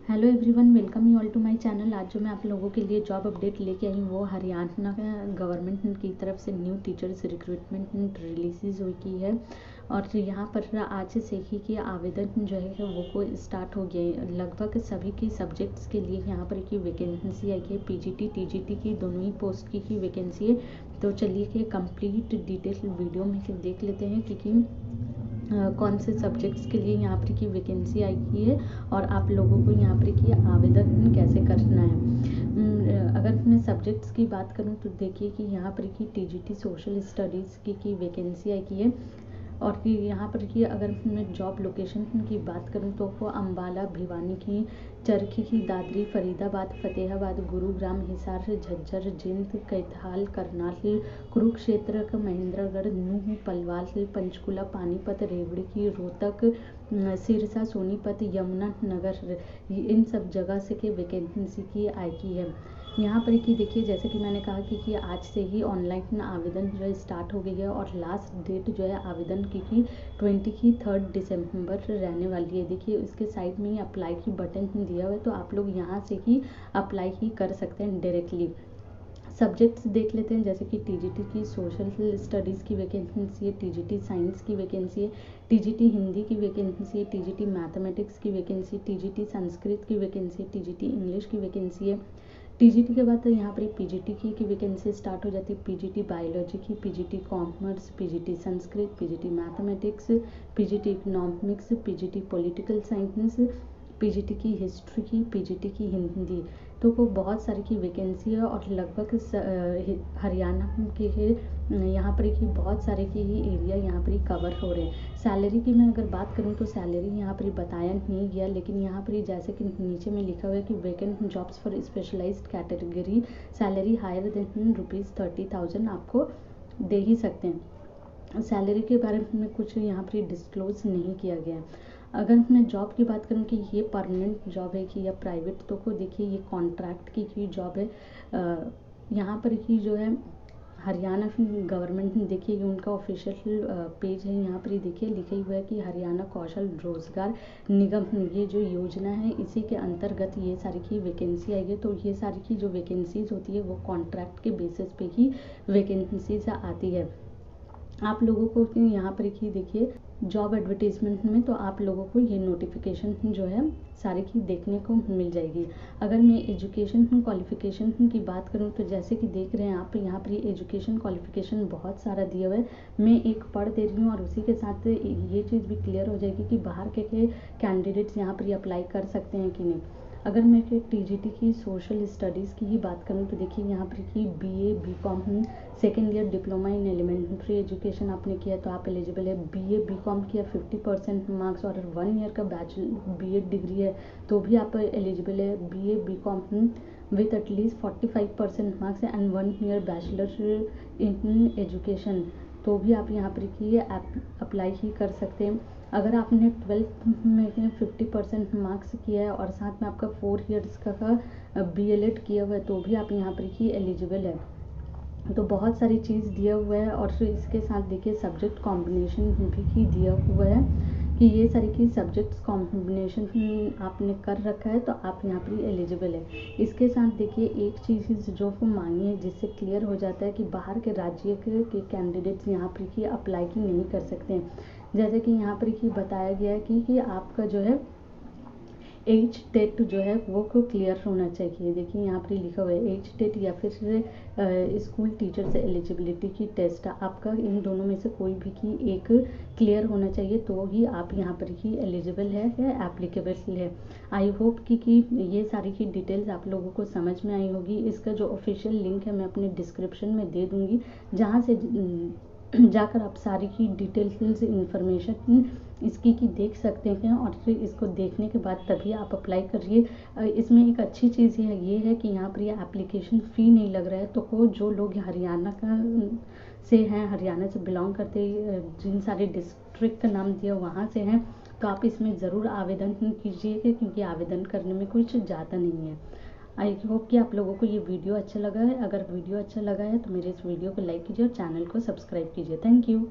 Hello everyone, welcome you all to my channel. आज जो मैं आप लोगों के लिए जॉब अपडेट लेके आई हूँ वो हरियाणा गवर्नमेंट की तरफ से न्यू टीचर्स रिक्रूटमेंट रिलीज हुई की है। और यहाँ पर आज से ही कि आवेदन जो है वो को स्टार्ट हो गया है। लगभग सभी की सब्जेक्ट्स के लिए यहाँ पर की वैकेंसी आई है। पीजीटी टीजीटी की दोनों ही पोस्ट की वैकेंसी है। तो चलिए कि कंप्लीट डिटेल वीडियो में देख लेते हैं कि कौन से सब्जेक्ट्स के लिए यहाँ पर की वैकेंसी आई है और आप लोगों को यहाँ पर की आवेदन कैसे करना है। अगर मैं सब्जेक्ट्स की बात करूँ तो देखिए कि यहाँ पर की टीजीटी सोशल स्टडीज़ की वैकेंसी आई है। और कि यहाँ पर कि अगर मैं जॉब लोकेशन की बात करूँ तो वो अम्बाला, भिवानी की, चरखी की, दादरी, फरीदाबाद, फतेहाबाद, गुरुग्राम, हिसार, झज्जर, जींद, कैथाल, करनाल, कुरुक्षेत्र, महेंद्रगढ़, नूह, पलवाल, पंचकुला, पानीपत, रेवड़ी की, रोहतक, सिरसा, सोनीपत, यमुनानगर, इन सब जगह से के वैकेंसी की आई की है। यहाँ पर कि देखिए जैसे कि मैंने कहा कि आज से ही ऑनलाइन आवेदन जो है स्टार्ट हो गई है और लास्ट डेट जो है आवेदन की 23 दिसंबर रहने वाली है। देखिए इसके साइड में ही अप्लाई की बटन दिया हुआ है, तो आप लोग यहाँ से ही अप्लाई ही कर सकते हैं डायरेक्टली। सब्जेक्ट्स देख लेते हैं, जैसे कि टीजीटी की सोशल स्टडीज़ की वैकेंसी है, टीजीटी साइंस की वैकेंसी है, टीजीटी हिंदी की वैकेंसी है, टीजीटी मैथमेटिक्स की वैकेंसी, टीजीटी संस्कृत की वैकेंसी है, टीजीटी इंग्लिश की वैकेंसी है। टीजीटी के बाद तो यहाँ पर पीजीटी की वैकेंसी स्टार्ट हो जाती है। पीजीटी बायोलॉजी की, PGT commerce, PGT Sanskrit, PGT mathematics, PGT economics, PGT political science, PGT की हिस्ट्री की, पीजीटी की हिंदी। तो वो बहुत सारी की वैकेंसी है और लगभग हरियाणा के यहाँ पर की बहुत सारे की ही एरिया यहाँ पर कवर हो रहे हैं। सैलरी की मैं अगर बात करूँ तो सैलरी यहाँ पर बताया नहीं गया, लेकिन यहाँ पर जैसे कि नीचे में लिखा हुआ है कि vacant jobs for specialised category salary higher than ₹30,000 आपको दे ही सकते हैं। सैलरी के बारे में कुछ यहाँ पर डिस्क्लोज नहीं किया गया है। अगर मैं जॉब की बात करूँ कि ये परमानेंट जॉब है कि या प्राइवेट, तो को देखिए ये कॉन्ट्रैक्ट की जॉब है। यहाँ पर की जो है हरियाणा गवर्नमेंट ने देखिए उनका ऑफिशियल पेज है, यहाँ पर देखिए लिखा हुआ है कि हरियाणा कौशल रोजगार निगम, ये जो योजना है इसी के अंतर्गत ये सारी की वैकेंसी आई है। तो ये सारी की जो वैकेंसीज होती है वो कॉन्ट्रैक्ट के बेसिस पे ही वैकेंसीज आती है। आप लोगों को यहाँ पर ही देखिए जॉब एडवर्टीजमेंट में तो आप लोगों को ये नोटिफिकेशन जो है सारी की देखने को मिल जाएगी। अगर मैं एजुकेशन क्वालिफिकेशन की बात करूँ तो जैसे कि देख रहे हैं आप यहाँ पर एजुकेशन क्वालिफिकेशन बहुत सारा दिया हुआ है। मैं एक पढ़ दे रही हूँ और उसी के साथ ये चीज़ भी क्लियर हो जाएगी कि बाहर के कैंडिडेट्स यहाँ पर अप्लाई कर सकते हैं कि नहीं। अगर मैं टीजीटी की सोशल स्टडीज़ की ही बात करूँ तो देखिए यहाँ पर कि BA, BCom, second year diploma in elementary education आपने किया तो आप एलिजिबल है। बीए बीकॉम किया 50% मार्क्स और 1 ईयर का बैचलर बीएड डिग्री है तो भी आप एलिजिबल है। BA BCom with at least 45% marks and 1 year bachelor in education तो भी आप यहाँ पर की अप्लाई ही कर सकते हैं। अगर आपने 12th में 50% मार्क्स किया है और साथ में आपका 4 इयर्स का बीएलएड किया हुआ है तो भी आप यहाँ पर ही एलिजिबल है। तो बहुत सारी चीज़ दिया हुआ है और फिर इसके साथ देखिए सब्जेक्ट कॉम्बिनेशन भी दिया हुआ है कि ये सारी की सब्जेक्ट्स कॉम्बिनेशन आपने कर रखा है तो आप यहाँ पर एलिजिबल है। इसके साथ देखिए एक चीज़ जो मांगी है जिससे क्लियर हो जाता है कि बाहर के राज्य के कैंडिडेट्स यहाँ पर ही अप्लाई की नहीं कर सकते हैं। जैसे कि यहाँ पर ही बताया गया है कि आपका जो है एच टेट जो है वो को क्लियर होना चाहिए। देखिए यहाँ पर लिखा हुआ है एच टेट या फिर स्कूल टीचर्स एलिजिबिलिटी की टेस्ट आपका इन दोनों में से कोई भी की एक क्लियर होना चाहिए तो ही आप यहाँ पर ही एलिजिबल है या एप्लीकेबल है। आई होप कि ये सारी की डिटेल्स आप लोगों को समझ में आई होगी। इसका जो ऑफिशियल लिंक है मैं अपने डिस्क्रिप्शन में दे दूँगी, जहाँ से जाकर आप सारी की डिटेल्स इंफॉर्मेशन इसकी देख सकते हैं और फिर इसको देखने के बाद तभी आप अप्लाई करिए। इसमें एक अच्छी चीज़ ये है कि यहाँ पर ये एप्लीकेशन फ़ी नहीं लग रहा है। तो जो लोग हरियाणा से हैं, हरियाणा से बिलोंग करते जिन सारे डिस्ट्रिक्ट का नाम दिया वहाँ से हैं तो आप इसमें ज़रूर आवेदन कीजिएगा क्योंकि आवेदन करने में कुछ ज़्यादा नहीं है। आई होप कि आप लोगों को ये वीडियो अच्छा लगा है। अगर वीडियो अच्छा लगा है तो मेरे इस वीडियो को लाइक कीजिए और चैनल को सब्सक्राइब कीजिए। Thank you.